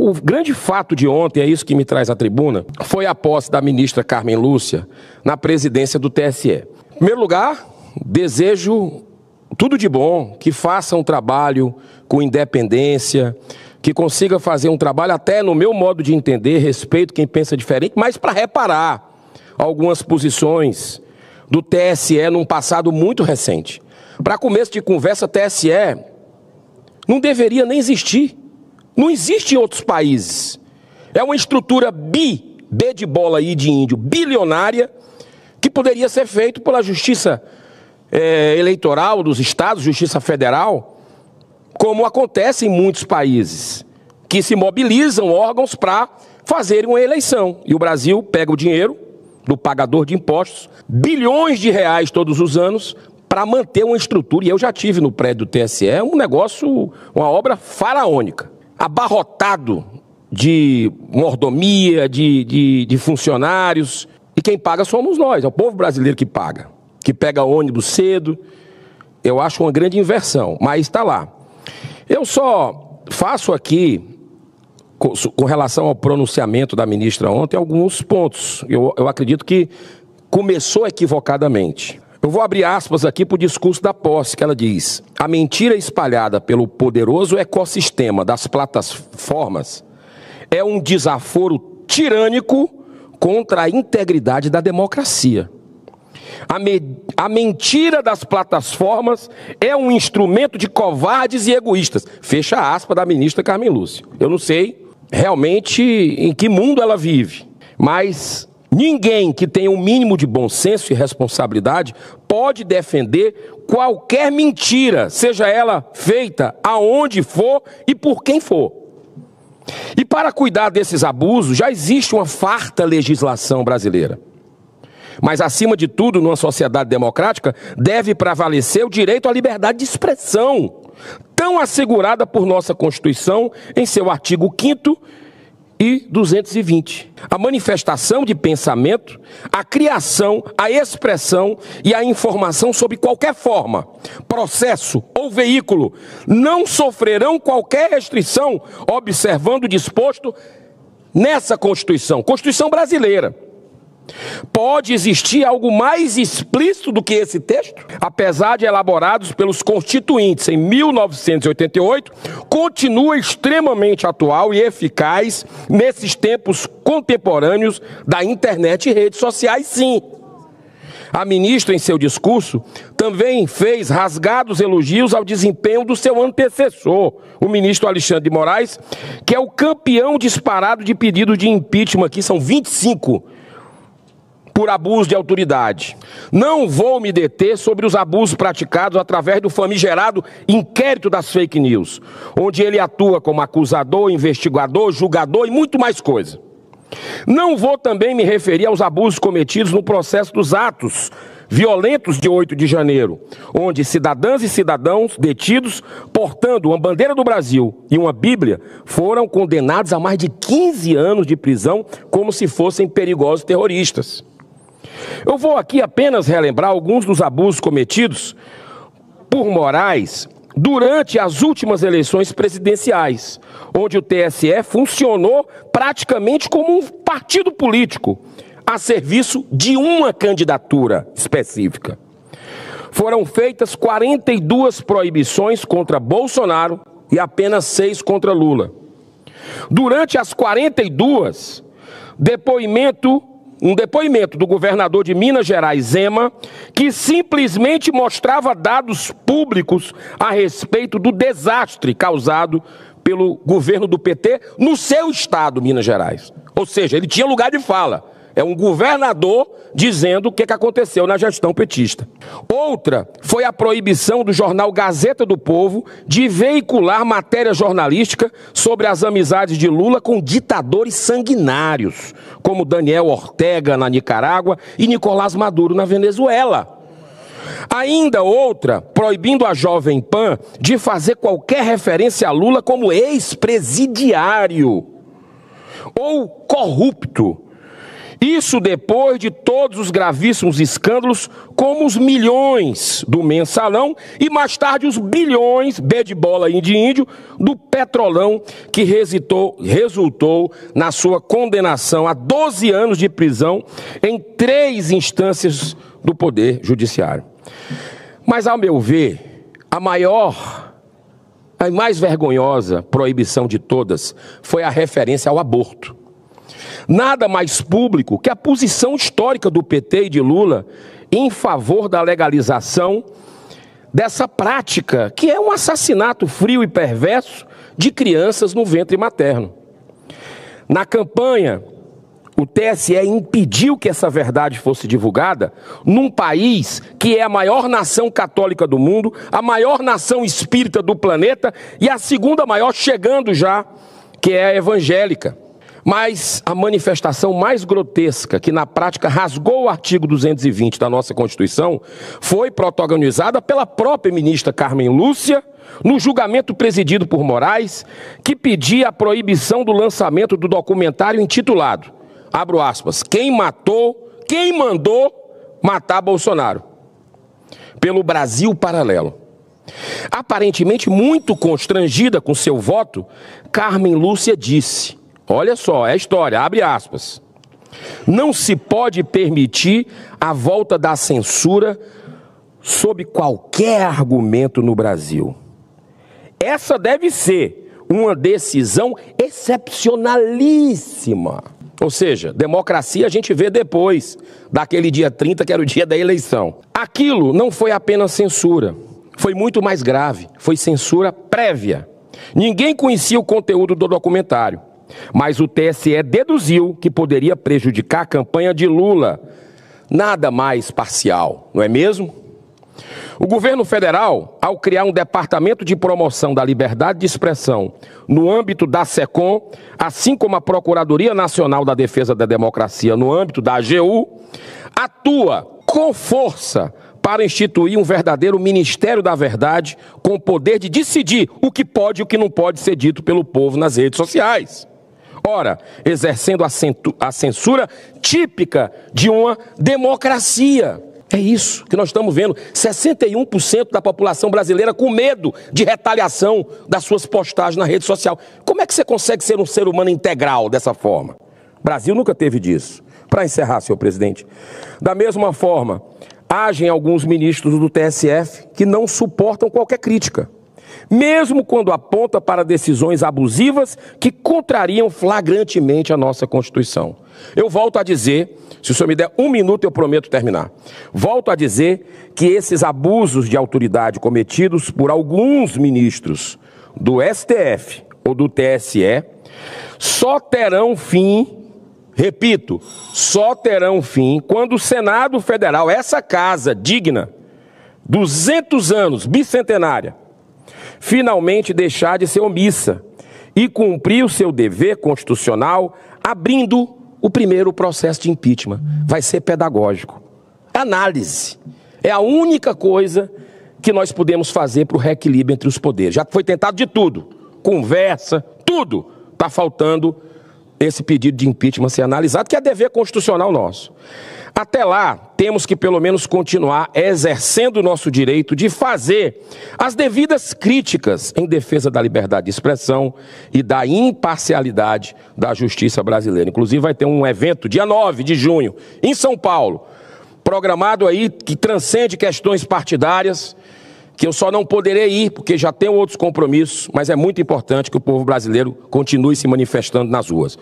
O grande fato de ontem, é isso que me traz à tribuna, foi a posse da ministra Carmen Lúcia na presidência do TSE. Em primeiro lugar, desejo tudo de bom, que faça um trabalho com independência, que consiga fazer um trabalho, até no meu modo de entender, respeito quem pensa diferente, mas para reparar algumas posições do TSE num passado muito recente. Para começo de conversa, TSE não deveria nem existir. Não existe em outros países. É uma estrutura B de bola aí de índio, bilionária, que poderia ser feito pela Justiça Eleitoral dos Estados, Justiça Federal, como acontece em muitos países, que se mobilizam órgãos para fazerem uma eleição. E o Brasil pega o dinheiro do pagador de impostos, bilhões de reais todos os anos, para manter uma estrutura. E eu já tive no prédio do TSE, um negócio, uma obra faraônica, abarrotado de mordomia, de funcionários, e quem paga somos nós, é o povo brasileiro que paga, que pega ônibus cedo. Eu acho uma grande inversão, mas está lá. Eu só faço aqui, com relação ao pronunciamento da ministra ontem, alguns pontos. Eu acredito que começou equivocadamente. Eu vou abrir aspas aqui para o discurso da posse, que ela diz: a mentira espalhada pelo poderoso ecossistema das plataformas é um desaforo tirânico contra a integridade da democracia. A mentira das plataformas é um instrumento de covardes e egoístas. Fecha a aspa da ministra Carmen Lúcia. Eu não sei realmente em que mundo ela vive, mas ninguém que tenha um mínimo de bom senso e responsabilidade pode defender qualquer mentira, seja ela feita aonde for e por quem for. E para cuidar desses abusos, já existe uma farta legislação brasileira. Mas, acima de tudo, numa sociedade democrática, deve prevalecer o direito à liberdade de expressão, tão assegurada por nossa Constituição em seu artigo 5º e 220. A manifestação de pensamento, a criação, a expressão e a informação sob qualquer forma, processo ou veículo não sofrerão qualquer restrição, observando o disposto nessa Constituição, Constituição brasileira. Pode existir algo mais explícito do que esse texto? Apesar de elaborados pelos constituintes em 1988, continua extremamente atual e eficaz nesses tempos contemporâneos da internet e redes sociais, sim. A ministra, em seu discurso, também fez rasgados elogios ao desempenho do seu antecessor, o ministro Alexandre de Moraes, que é o campeão disparado de pedidos de impeachment, aqui são 25, por abuso de autoridade. Não vou me deter sobre os abusos praticados através do famigerado inquérito das fake news, onde ele atua como acusador, investigador, julgador e muito mais coisa. Não vou também me referir aos abusos cometidos no processo dos atos violentos de 8 de janeiro, onde cidadãs e cidadãos detidos portando uma bandeira do Brasil e uma Bíblia foram condenados a mais de 15 anos de prisão como se fossem perigosos terroristas. Eu vou aqui apenas relembrar alguns dos abusos cometidos por Moraes durante as últimas eleições presidenciais, onde o TSE funcionou praticamente como um partido político, a serviço de uma candidatura específica. Foram feitas 42 proibições contra Bolsonaro e apenas 6 contra Lula. Durante as 42, um depoimento do governador de Minas Gerais, Zema, que simplesmente mostrava dados públicos a respeito do desastre causado pelo governo do PT no seu estado, Minas Gerais. Ou seja, ele tinha lugar de fala. É um governador dizendo o que aconteceu na gestão petista. Outra foi a proibição do jornal Gazeta do Povo de veicular matéria jornalística sobre as amizades de Lula com ditadores sanguinários, como Daniel Ortega na Nicarágua e Nicolás Maduro na Venezuela. Ainda outra, proibindo a Jovem Pan de fazer qualquer referência a Lula como ex-presidiário ou corrupto. Isso depois de todos os gravíssimos escândalos, como os milhões do Mensalão e mais tarde os bilhões, B de bola e de índio, do Petrolão, que resultou na sua condenação a 12 anos de prisão em 3 instâncias do Poder Judiciário. Mas, ao meu ver, a mais vergonhosa proibição de todas foi a referência ao aborto. Nada mais público que a posição histórica do PT e de Lula em favor da legalização dessa prática, que é um assassinato frio e perverso de crianças no ventre materno. Na campanha, o TSE impediu que essa verdade fosse divulgada num país que é a maior nação católica do mundo, a maior nação espírita do planeta e a segunda maior chegando já, que é a evangélica. Mas a manifestação mais grotesca, que na prática rasgou o artigo 220 da nossa Constituição, foi protagonizada pela própria ministra Carmen Lúcia, no julgamento presidido por Moraes, que pedia a proibição do lançamento do documentário intitulado, abro aspas, quem mandou matar Bolsonaro, pelo Brasil Paralelo. Aparentemente muito constrangida com seu voto, Carmen Lúcia disse, olha só, é a história, abre aspas, não se pode permitir a volta da censura sob qualquer argumento no Brasil. Essa deve ser uma decisão excepcionalíssima. Ou seja, democracia a gente vê depois daquele dia 30, que era o dia da eleição. Aquilo não foi apenas censura, foi muito mais grave, foi censura prévia. Ninguém conhecia o conteúdo do documentário, mas o TSE deduziu que poderia prejudicar a campanha de Lula. Nada mais parcial, não é mesmo? O governo federal, ao criar um departamento de promoção da liberdade de expressão no âmbito da SECOM, assim como a Procuradoria Nacional da Defesa da Democracia no âmbito da AGU, atua com força para instituir um verdadeiro Ministério da Verdade com o poder de decidir o que pode e o que não pode ser dito pelo povo nas redes sociais. Ora, exercendo a censura típica de uma democracia. É isso que nós estamos vendo, 61% da população brasileira com medo de retaliação das suas postagens na rede social. Como é que você consegue ser um ser humano integral dessa forma? O Brasil nunca teve disso. Para encerrar, senhor presidente, da mesma forma, agem alguns ministros do TSF que não suportam qualquer crítica, mesmo quando aponta para decisões abusivas que contrariam flagrantemente a nossa Constituição. Eu volto a dizer, se o senhor me der 1 minuto eu prometo terminar, volto a dizer que esses abusos de autoridade cometidos por alguns ministros do STF ou do TSE só terão fim, repito, só terão fim quando o Senado Federal, essa casa digna, 200 anos, bicentenária, finalmente deixar de ser omissa e cumprir o seu dever constitucional, abrindo o primeiro processo de impeachment. Vai ser pedagógico. Análise. É a única coisa que nós podemos fazer para o reequilíbrio entre os poderes. Já foi tentado de tudo. Conversa, tudo. Está faltando esse pedido de impeachment ser analisado, que é dever constitucional nosso. Até lá, temos que pelo menos continuar exercendo o nosso direito de fazer as devidas críticas em defesa da liberdade de expressão e da imparcialidade da justiça brasileira. Inclusive vai ter um evento dia 9 de junho em São Paulo, programado aí que transcende questões partidárias, que eu só não poderei ir porque já tenho outros compromissos, mas é muito importante que o povo brasileiro continue se manifestando nas ruas.